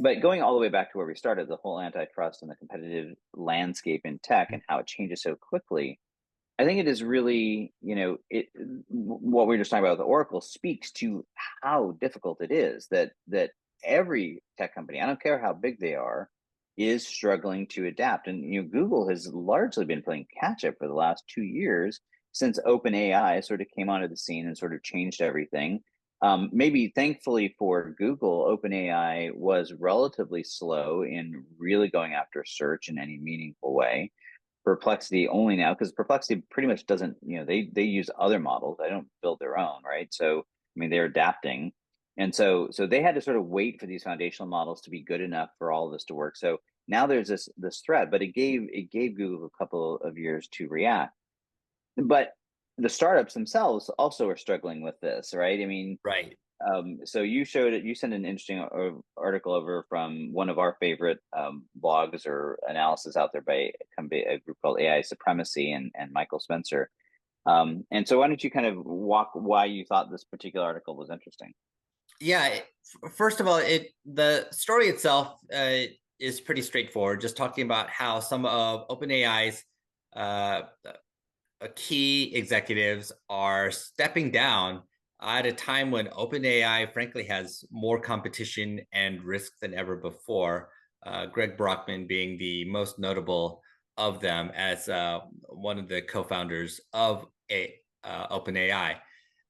But going all the way back to where we started, the whole antitrust and the competitive landscape in tech and how it changes so quickly, I think it is really, what we were just talking about with Oracle speaks to how difficult it is that every tech company, I don't care how big they are, is struggling to adapt. And Google has largely been playing catch up for the last 2 years since OpenAI sort of came onto the scene and sort of changed everything. Maybe thankfully for Google, OpenAI was relatively slow in really going after search in any meaningful way. Perplexity only now, because Perplexity pretty much doesn't, they use other models. They don't build their own, right? So I mean, they're adapting, and so they had to sort of wait for these foundational models to be good enough for all of this to work. So now there's this threat, but it gave Google a couple of years to react. But the startups themselves also are struggling with this, right? I mean, Right. so you showed it. You sent an interesting article over from one of our favorite blogs or analysis out there by a group called AI Supremacy and Michael Spencer. And so why don't you kind of walk why you thought this particular article was interesting? Yeah. First of all, the story itself is pretty straightforward. Just talking about how some of OpenAI's uh, key executives are stepping down at a time when OpenAI, frankly, has more competition and risk than ever before. Greg Brockman being the most notable of them as one of the co-founders of OpenAI.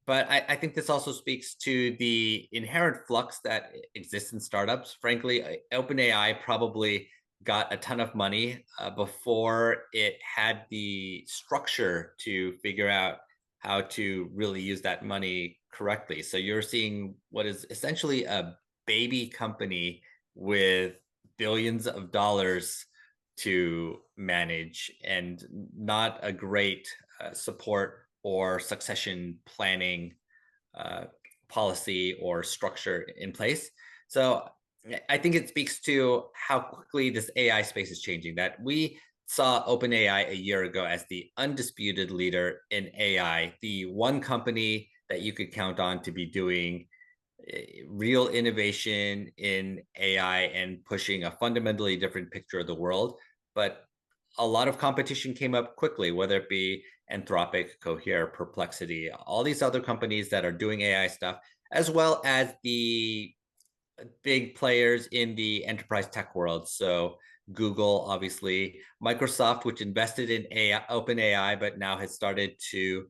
But I think this also speaks to the inherent flux that exists in startups. Frankly, OpenAI probably got a ton of money before it had the structure to figure out how to really use that money correctly. So you're seeing what is essentially a baby company with billions of dollars to manage and not a great support or succession planning uh, policy or structure in place. So I think it speaks to how quickly this AI space is changing. That we saw OpenAI a year ago as the undisputed leader in AI, the one company that you could count on to be doing real innovation in AI and pushing a fundamentally different picture of the world. But a lot of competition came up quickly, whether it be Anthropic, Cohere, Perplexity, all these other companies that are doing AI stuff, as well as the big players in the enterprise tech world. So Google, obviously, Microsoft, which invested in AI, OpenAI, but now has started to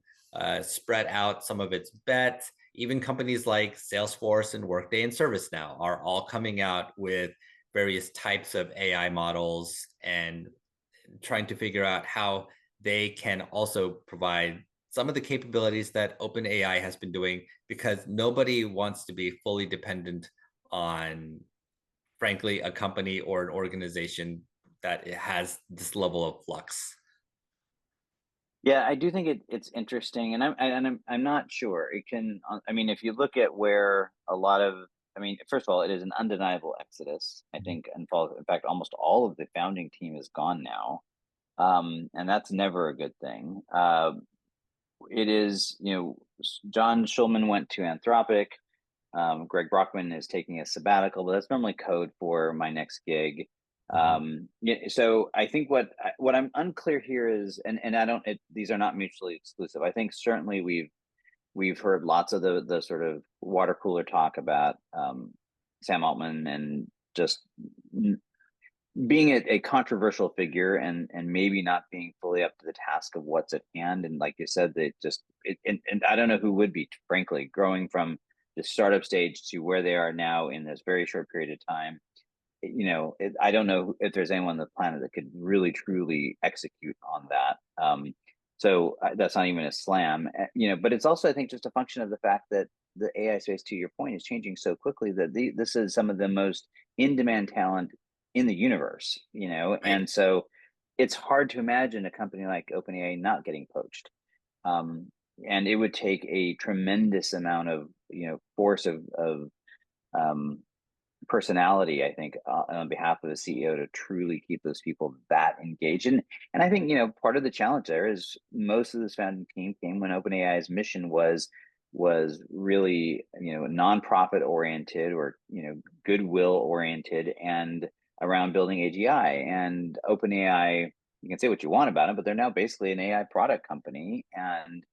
spread out some of its bets. Even companies like Salesforce and Workday and ServiceNow are all coming out with various types of AI models and trying to figure out how they can also provide some of the capabilities that OpenAI has been doing, because nobody wants to be fully dependent on, frankly, a company or an organization that it has this level of flux. Yeah, I do think it's interesting, and I'm not sure it can. I mean, if you look at where a lot of, I mean, first of all, it is an undeniable exodus. I think, and in fact, almost all of the founding team is gone now, and that's never a good thing. It is, John Schulman went to Anthropic. Greg Brockman is taking a sabbatical, but that's normally code for my next gig. Mhm. Yeah, so I think what I'm unclear here is, and I don't, these are not mutually exclusive. I think certainly we've heard lots of the sort of water cooler talk about Sam Altman and just being a controversial figure and maybe not being fully up to the task of what's at hand. And like you said, they just and I don't know who would be, frankly, growing from the startup stage to where they are now in this very short period of time. I don't know if there's anyone on the planet that could really truly execute on that. So that's not even a slam, but it's also, I think, just a function of the fact that the AI space, to your point, is changing so quickly that this is some of the most in-demand talent in the universe, Right. and so it's hard to imagine a company like OpenAI not getting poached. Um, and it would take a tremendous amount of, force of um, personality, I think, on behalf of the CEO to truly keep those people that engaged. And I think, part of the challenge there is most of this founding team came when OpenAI's mission was was really, nonprofit oriented, or, goodwill oriented, and around building AGI. And OpenAI, you can say what you want about it, but they're now basically an AI product company. And